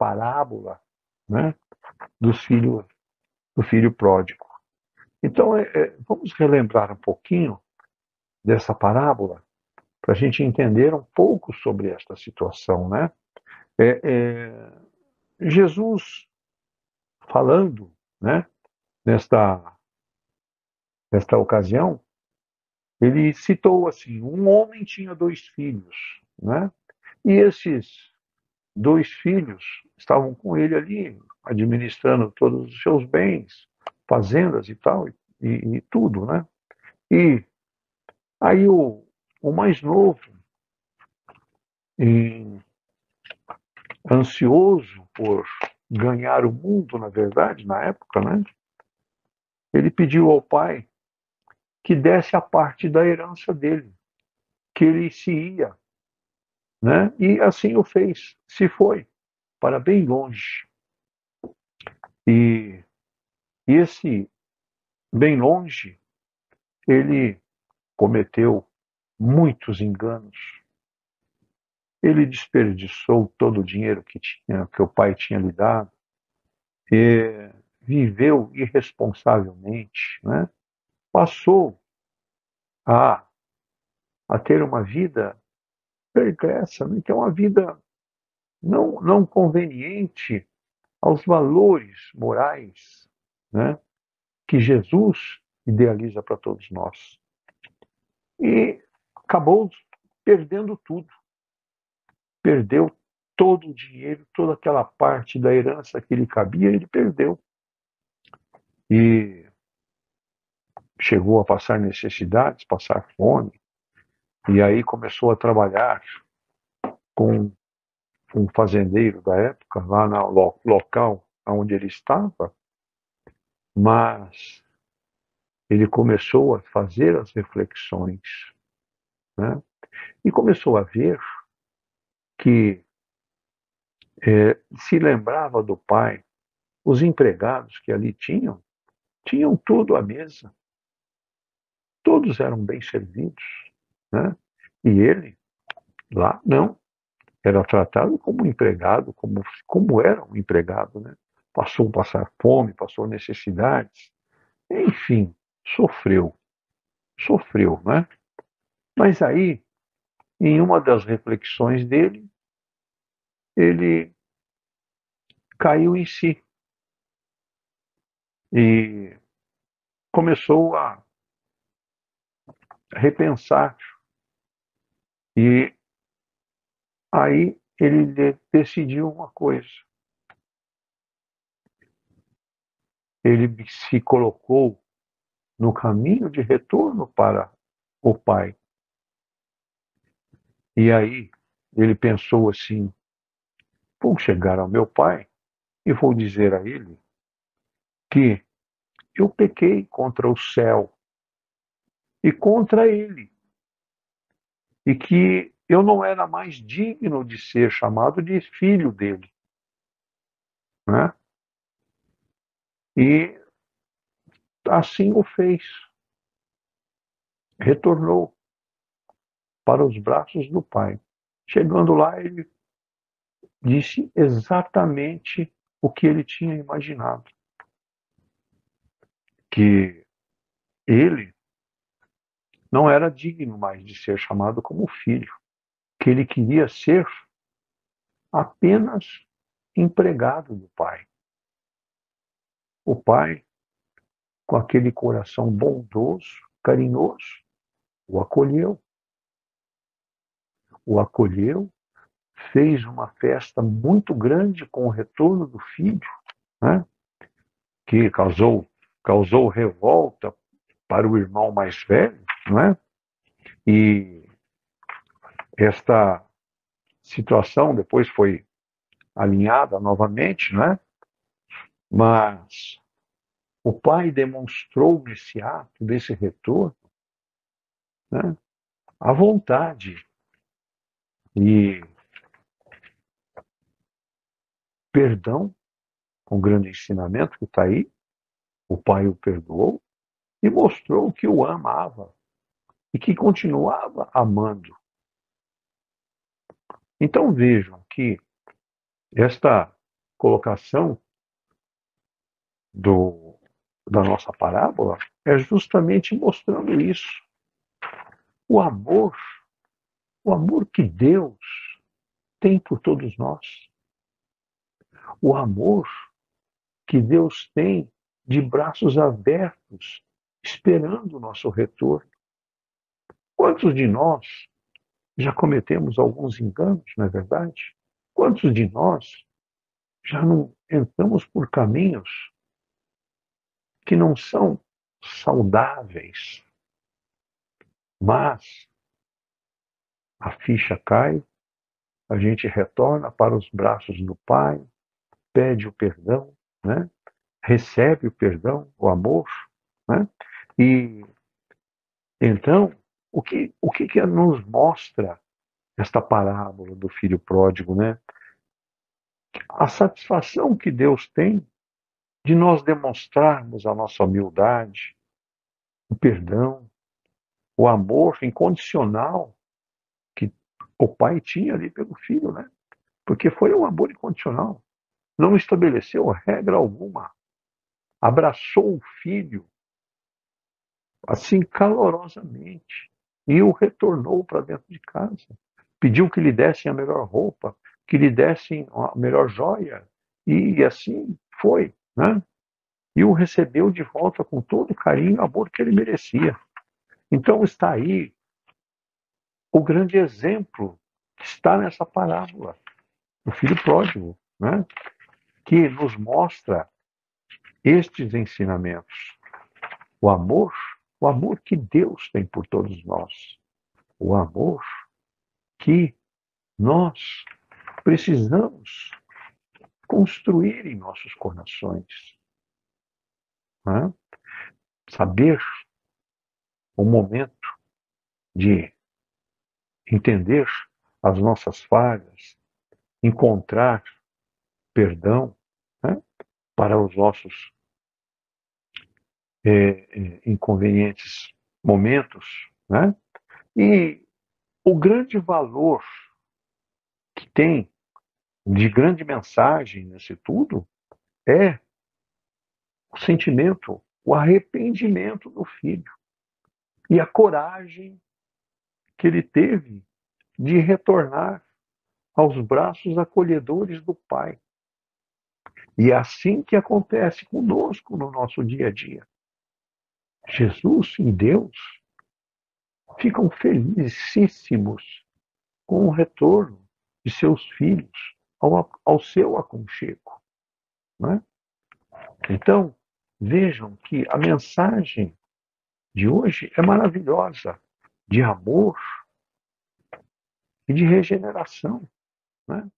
parábola, né, do filho pródigo. Então, vamos relembrar um pouquinho dessa parábola para a gente entender um pouco sobre esta situação, né? É, Jesus falando, né, nesta ocasião, ele citou assim: um homem tinha 2 filhos, né? E esses 2 filhos estavam com ele ali, administrando todos os seus bens, fazendas e tal, e tudo, né? E aí o mais novo, em, ansioso por ganhar o mundo, na verdade, na época, né? Ele pediu ao pai que desse a parte da herança dele, que ele se ia, né? E assim o fez, se foi para bem longe. E esse bem longe, ele cometeu muitos enganos. Ele desperdiçou todo o dinheiro que o pai tinha lhe dado, e viveu irresponsavelmente, né? Passou a, a ter uma vida pregressa, né? Que é uma vida não conveniente aos valores morais, né, que Jesus idealiza para todos nós. E acabou perdendo tudo. Perdeu todo o dinheiro, toda aquela parte da herança que lhe cabia, ele perdeu. E chegou a passar necessidades, passar fome, e aí começou a trabalhar com um fazendeiro da época, lá no local onde ele estava, mas ele começou a fazer as reflexões, né? E começou a ver que se lembrava do pai, os empregados que ali tinham tudo à mesa, todos eram bem servidos, né? E ele, lá, não, era tratado como empregado, como era um empregado, né? Passou a passar fome, passou necessidades, enfim, sofreu, né? Mas aí, em uma das reflexões dele, ele caiu em si e começou a repensar. E aí ele decidiu uma coisa. Ele se colocou no caminho de retorno para o pai. E aí ele pensou assim: vou chegar ao meu pai e vou dizer a ele que eu pequei contra o céu e contra ele, e que eu não era mais digno de ser chamado de filho dele, né? E assim o fez. Retornou para os braços do pai. Chegando lá, ele disse exatamente o que ele tinha imaginado, que ele não era digno mais de ser chamado como filho, que ele queria ser apenas empregado do pai. O pai, com aquele coração bondoso, carinhoso, o acolheu. O acolheu, fez uma festa muito grande com o retorno do filho, né? Que causou revolta para o irmão mais velho, não é? E esta situação depois foi alinhada novamente, né? Mas o pai demonstrou nesse ato, desse retorno, né, a vontade e perdão, um grande ensinamento que está aí. O pai o perdoou e mostrou que o amava e que continuava amando. Então vejam que esta colocação da nossa parábola é justamente mostrando isso. O amor, o amor que Deus tem por todos nós. O amor que Deus tem de braços abertos, esperando o nosso retorno. Quantos de nós já cometemos alguns enganos, não é verdade? Quantos de nós já não entramos por caminhos que não são saudáveis, mas a ficha cai, a gente retorna para os braços do Pai, pede o perdão, né? Recebe o perdão, o amor, né? E então, o que nos mostra esta parábola do filho pródigo, né? A satisfação que Deus tem de nós demonstrarmos a nossa humildade, o perdão, o amor incondicional que o pai tinha ali pelo filho, né? Porque foi um amor incondicional. Não estabeleceu regra alguma. Abraçou o filho assim calorosamente e o retornou para dentro de casa. Pediu que lhe dessem a melhor roupa, que lhe dessem a melhor joia, e assim foi, né? E o recebeu de volta com todo o carinho e amor que ele merecia. Então está aí o grande exemplo que está nessa parábola, o filho pródigo, né? Que nos mostra estes ensinamentos. O amor que Deus tem por todos nós, o amor que nós precisamos construir em nossos corações, né? Saber o momento de entender as nossas falhas, encontrar perdão, né? Para os nossos inconvenientes momentos, né? E o grande valor que tem de grande mensagem nesse tudo é o sentimento, o arrependimento do filho e a coragem que ele teve de retornar aos braços acolhedores do Pai. E é assim que acontece conosco no nosso dia a dia. Jesus e Deus ficam felicíssimos com o retorno de seus filhos ao seu aconchego, né? Então, vejam que a mensagem de hoje é maravilhosa, de amor e de regeneração, né?